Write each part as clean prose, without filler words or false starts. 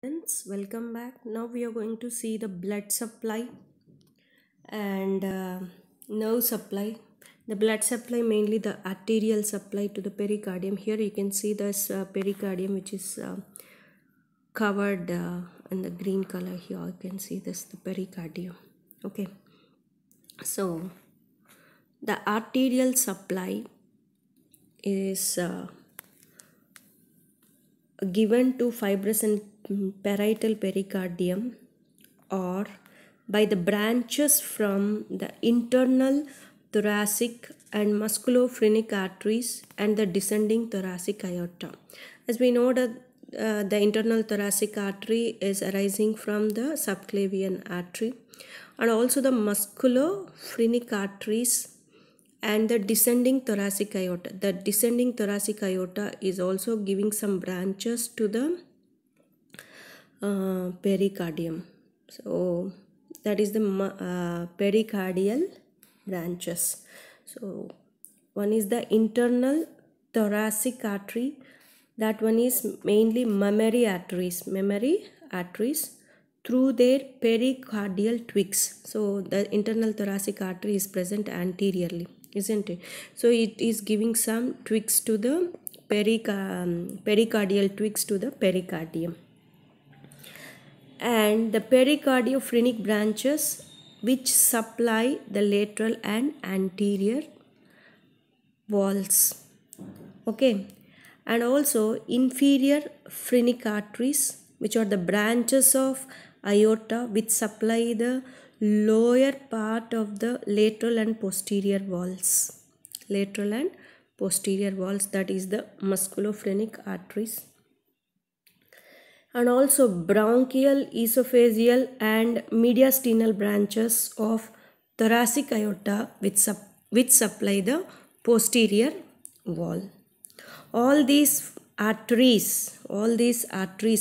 Friends, welcome back. Now we are going to see the blood supply and nerve supply. The blood supply, mainly the arterial supply to the pericardium. Here you can see this pericardium, which is covered in the green color. Here you can see this, the pericardium. Okay, so the arterial supply is given to fibrous and parietal pericardium or by the branches from the internal thoracic and musculophrenic arteries and the descending thoracic aorta. As we know that the internal thoracic artery is arising from the subclavian artery, and also the musculophrenic arteries and the descending thoracic aorta. The descending thoracic aorta is also giving some branches to the pericardium. So that is the pericardial branches. So one is the internal thoracic artery. That one is mainly mammary arteries through their pericardial twigs. So the internal thoracic artery is present anteriorly, isn't it? So it is giving some twigs to the pericardial twigs to the pericardium, and the pericardiophonic branches which supply the lateral and anterior walls. Okay, and also inferior phrenic arteries, which are the branches of aorta which supply the lower part of the lateral and posterior walls. Lateral and posterior walls, that is the musculophrenic arteries. And also bronchial, esophageal and mediastinal branches of thoracic aorta which supply the posterior wall. All these arteries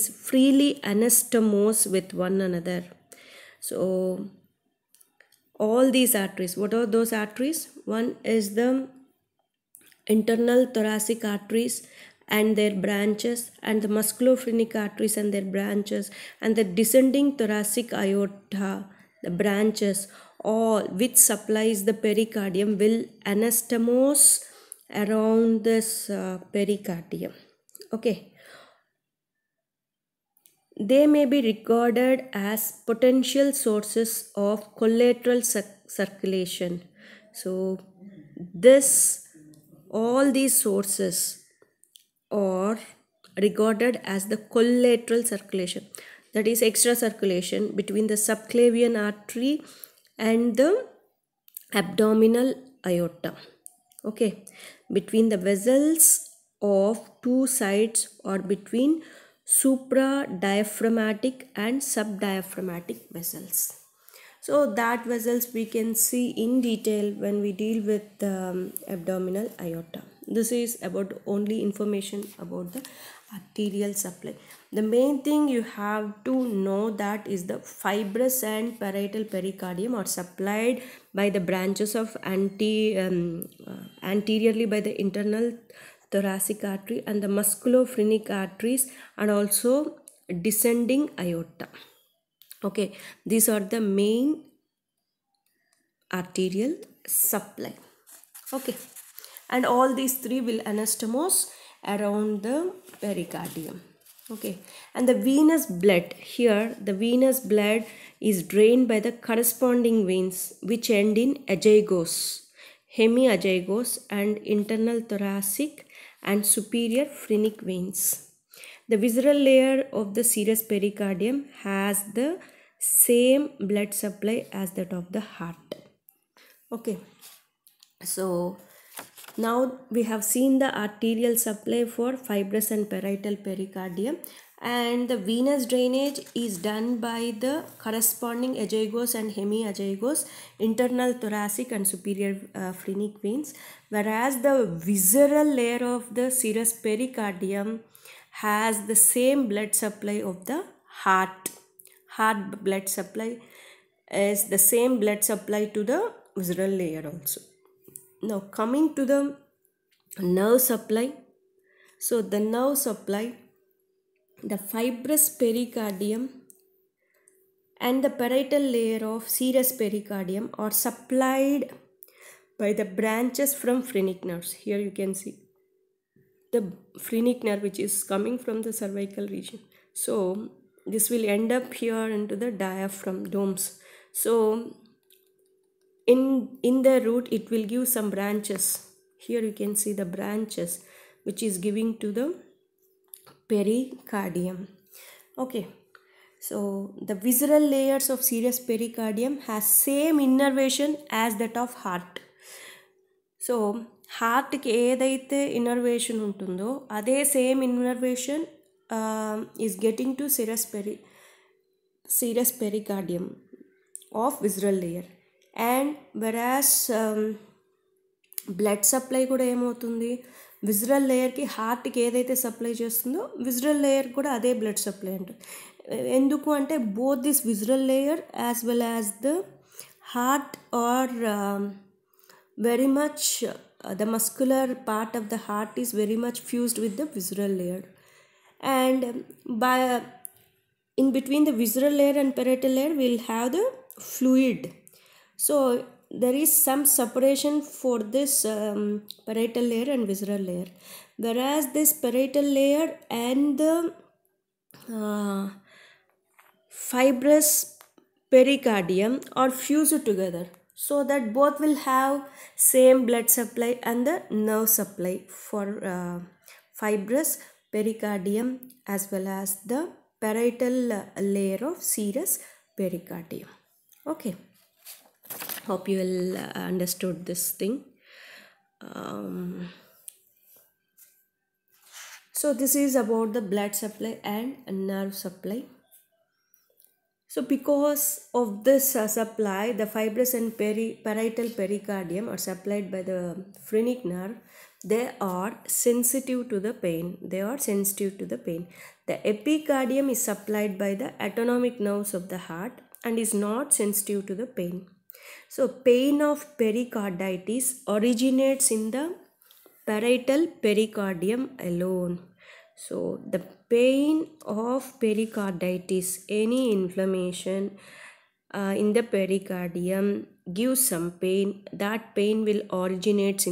freely anastomose with one another. So all these arteries, what are those arteries? One is the internal thoracic arteries and their branches, and the musculophrenic arteries and their branches, and the descending thoracic aorta, the branches, all which supplies the pericardium, will anastomose around this pericardium. Okay, they may be regarded as potential sources of collateral circulation. So all these sources are regarded as the collateral circulation, that is extra circulation between the subclavian artery and the abdominal aorta. Okay, between the vessels of two sides or between supradiaphragmatic and subdiaphragmatic vessels. So that vessels we can see in detail when we deal with the abdominal aorta. This is about only information about the arterial supply. The main thing you have to know that is the fibrous and parietal pericardium are supplied by the branches of anteriorly by the internal thoracic artery and the musculophrenic arteries and also descending aorta. Okay, these are the main arterial supply. Okay, and all these three will anastomose around the pericardium. Okay, and the venous blood, here the venous blood is drained by the corresponding veins which end in azygos, hemiazygos and internal thoracic and superior phrenic veins. The visceral layer of the serous pericardium has the same blood supply as that of the heart. Okay, so now we have seen the arterial supply for fibrous and parietal pericardium, and the venous drainage is done by the corresponding azygos and hemiazygos, internal thoracic and superior phrenic veins, whereas the visceral layer of the serous pericardium has the same blood supply of the heart. Heart blood supply is the same blood supply to the visceral layer also. Now coming to the nerve supply. So the nerve supply the fibrous pericardium and the parietal layer of serous pericardium are supplied by the branches from phrenic nerves. Here you can see the phrenic nerve which is coming from the cervical region. So this will end up here into the diaphragm domes. So in the root it will give some branches. Here you can see the branches which is giving to the pericardium. Okay, so the visceral layers of serous pericardium has same innervation as that of heart. So హార్ట్కి ఏదైతే innervation ఉంటుందో అదే same innervation is getting to serous pericardium of visceral layer. And వెరాస్ blood supply కూడా ఏమవుతుంది, visceral లేయర్కి హార్ట్కి ఏదైతే supply చేస్తుందో విజరల్ లేయర్ కూడా అదే బ్లడ్ సప్లై ఉంటుంది. ఎందుకు అంటే both this visceral layer as well as the heart are very much the muscular part of the heart is very much fused with the visceral layer, and by in between the visceral layer and parietal layer we'll have the fluid. So there is some separation for this parietal layer and visceral layer, whereas this parietal layer and the fibrous pericardium are fused together, so that both will have same blood supply and the nerve supply for fibrous pericardium as well as the parietal layer of serous pericardium. Okay, hope you will understood this thing. So this is about the blood supply and nerve supply. So because of this supply, the fibrous and parietal pericardium are supplied by the phrenic nerve. They are sensitive to the pain. The epicardium is supplied by the autonomic nerves of the heart and is not sensitive to the pain. So pain of pericarditis originates in the parietal pericardium alone. So the pain of pericarditis, any inflammation in the pericardium gives some pain. That pain will originate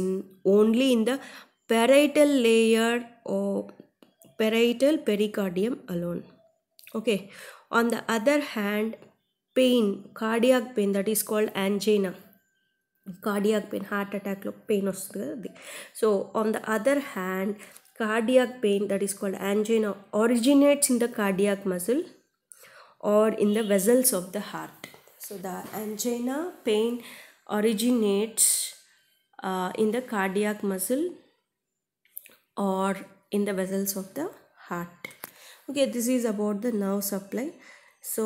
only in the parietal layer or parietal pericardium alone. Okay. On the other hand, pain, cardiac pain, that is called angina. Cardiac pain, heart attack lo pain ostadi. So on the other hand, cardiac pain, that is called angina, originates in the cardiac muscle or in the vessels of the heart. So the angina pain originates in the cardiac muscle or in the vessels of the heart. Okay, this is about the nerve supply. So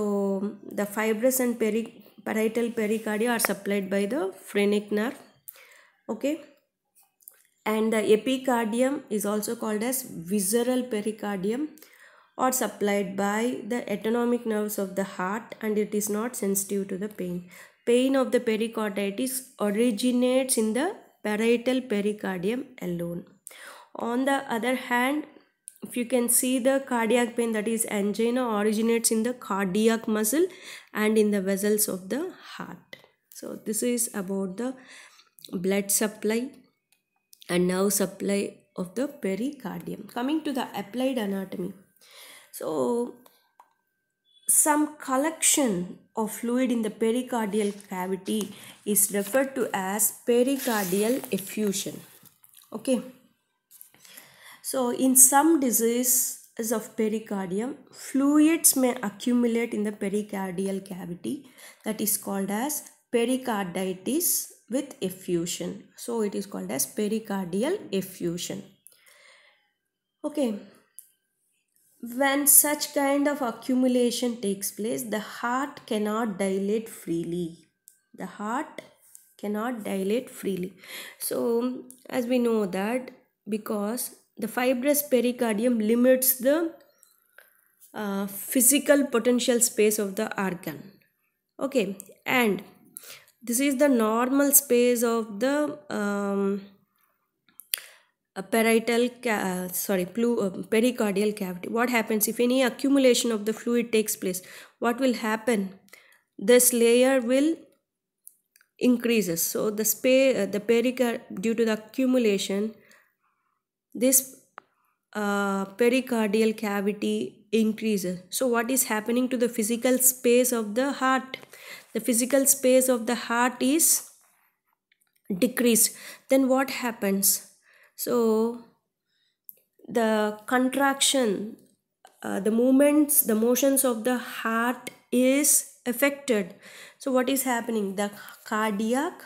the fibrous and parietal pericardia are supplied by the phrenic nerve. Okay, and the epicardium is also called as visceral pericardium, or supplied by the autonomic nerves of the heart, and it is not sensitive to the pain. Pain of the pericarditis originates in the parietal pericardium alone. On the other hand, if you can see the cardiac pain, that is angina, originates in the cardiac muscle and in the vessels of the heart. So this is about the blood supply and nerve supply of the pericardium. Coming to the applied anatomy. So some collection of fluid in the pericardial cavity is referred to as pericardial effusion. Okay. So in some diseases of pericardium, fluids may accumulate in the pericardial cavity, that is called as pericarditis with effusion. So it is called as pericardial effusion. Okay, when such kind of accumulation takes place, the heart cannot dilate freely. So as we know that, because the fibrous pericardium limits the physical potential space of the organ. Okay, and this is the normal space of the pericardial cavity. What happens if any accumulation of the fluid takes place? What will happen? This layer will increases. So the pericard, due to the accumulation, this pericardial cavity increases. So what is happening to the physical space of the heart? The physical space of the heart is decreased. Then what happens? So the contraction, the movements, the motions of the heart is affected. So what is happening? The cardiac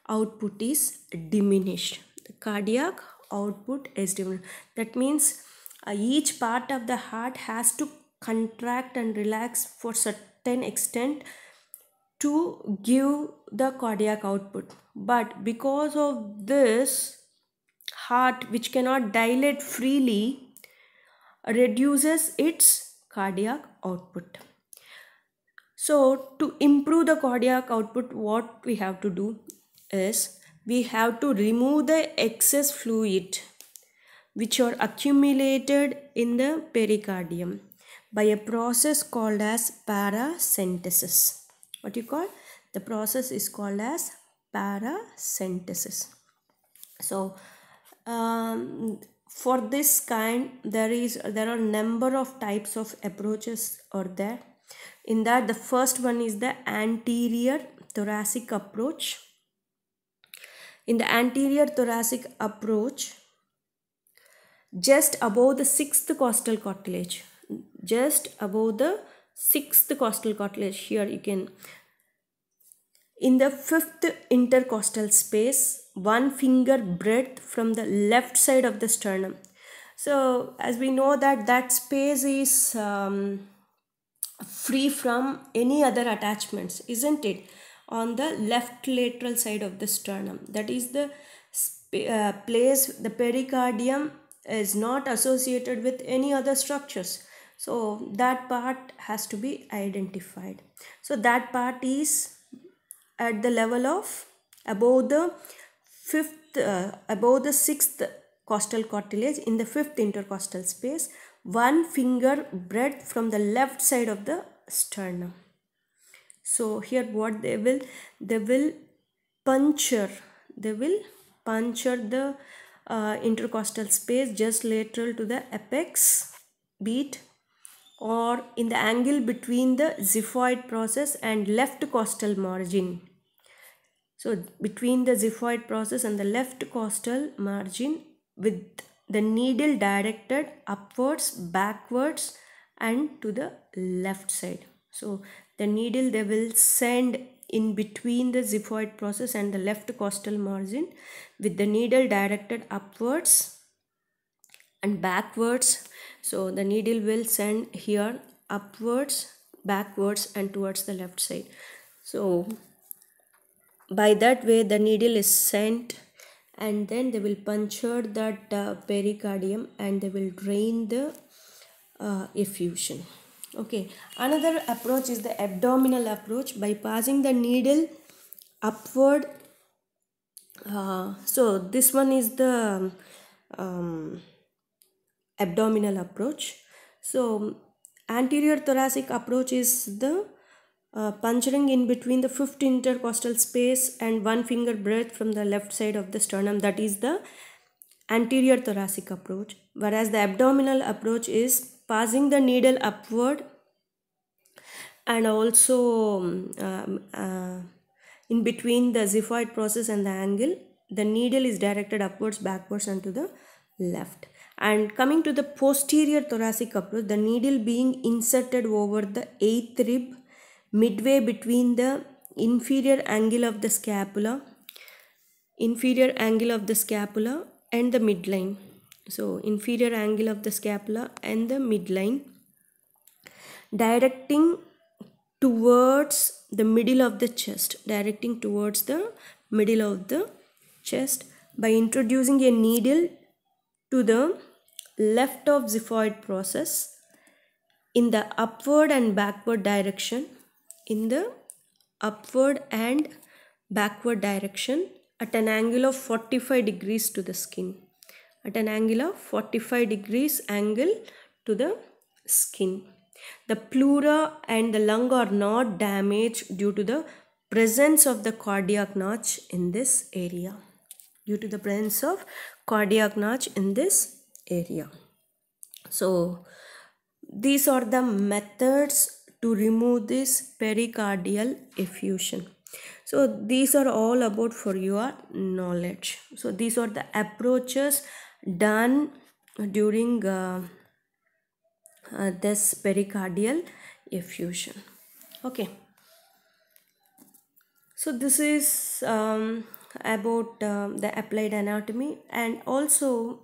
output is diminished. The cardiac output is diminished. That means each part of the heart has to contract and relax for certain extent to give the cardiac output. But because of this, heart which cannot dilate freely reduces its cardiac output. So to improve the cardiac output, what we have to do is we have to remove the excess fluid which are accumulated in the pericardium by a process called as paracentesis. What you call? The process is called as paracentesis. So for this kind, there are number of types of approaches are there. In that, the first one is the anterior thoracic approach. In the anterior thoracic approach, just above the sixth costal cartilage, here you can, in the fifth intercostal space, 1 finger breadth from the left side of the sternum. So as we know that space is free from any other attachments, isn't it? On the left lateral side of the sternum, that is the place. The pericardium is not associated with any other structures, so that part has to be identified. So that part is at the level of above the sixth costal cartilage, in the fifth intercostal space, 1 finger breadth from the left side of the sternum. So here what they will puncture the intercostal space just lateral to the apex beat, or in the angle between the xiphoid process and left costal margin. So between the xiphoid process and the left costal margin, with the needle directed upwards, backwards and to the left side. So the needle they will send in between the xiphoid process and the left costal margin with the needle directed upwards and backwards. So the needle will send here upwards, backwards and towards the left side. So by that way the needle is sent, and then they will puncture that pericardium and they will drain the effusion. Okay, another approach is the abdominal approach by passing the needle upward. So this one is the abdominal approach. So anterior thoracic approach is the puncturing in between the fifth intercostal space and 1 finger breadth from the left side of the sternum, that is the anterior thoracic approach. Whereas the abdominal approach is passing the needle upward and also in between the xiphoid process and the angle, the needle is directed upwards, backwards and to the left. And coming to the posterior thoracic approach, the needle being inserted over the 8th rib midway between the inferior angle of the scapula and the midline. So inferior angle of the scapula and the midline, directing towards the middle of the chest, by introducing a needle to the left of xiphoid process in the upward and backward direction, at an angle of 45 degrees to the skin. at an angle of 45 degrees angle to the skin. The pleura and the lung are not damaged due to the presence of the cardiac notch in this area. Due to the presence of cardiac notch in this area. So these are the methods to remove this pericardial effusion. So these are all about for your knowledge. So these are the approaches done during this pericardial effusion. Okay. So this is about the applied anatomy, and also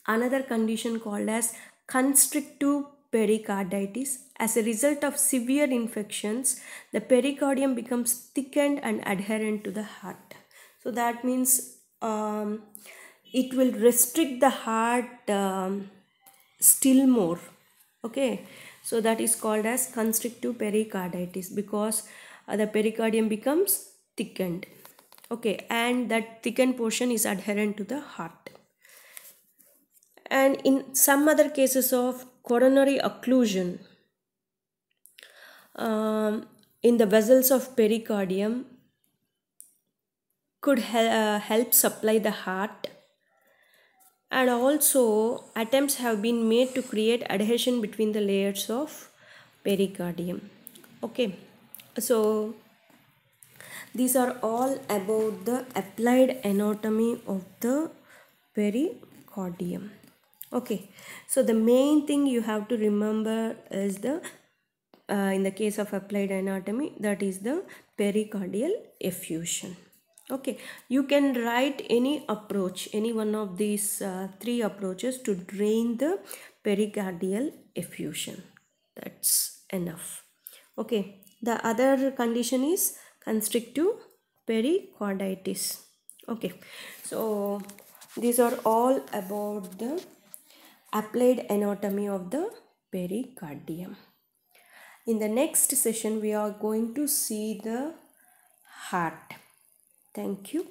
another condition called as constrictive pericarditis. As a result of severe infections, the pericardium becomes thickened and adherent to the heart. So that means it will restrict the heart still more. Okay, so that is called as constrictive pericarditis, because the pericardium becomes thickened. Okay, and that thickened portion is adherent to the heart. And in some other cases of coronary occlusion in the vessels of pericardium could help supply the heart, and also attempts have been made to create adhesion between the layers of pericardium. Okay, so these are all about the applied anatomy of the pericardium. Okay, so the main thing you have to remember is the in the case of applied anatomy, that is the pericardial effusion. Okay, you can write any approach, any one of these three approaches to drain the pericardial effusion. That's enough. Okay, the other condition is constrictive pericarditis. Okay, so these are all about the applied anatomy of the pericardium. In the next session, we are going to see the heart. Thank you.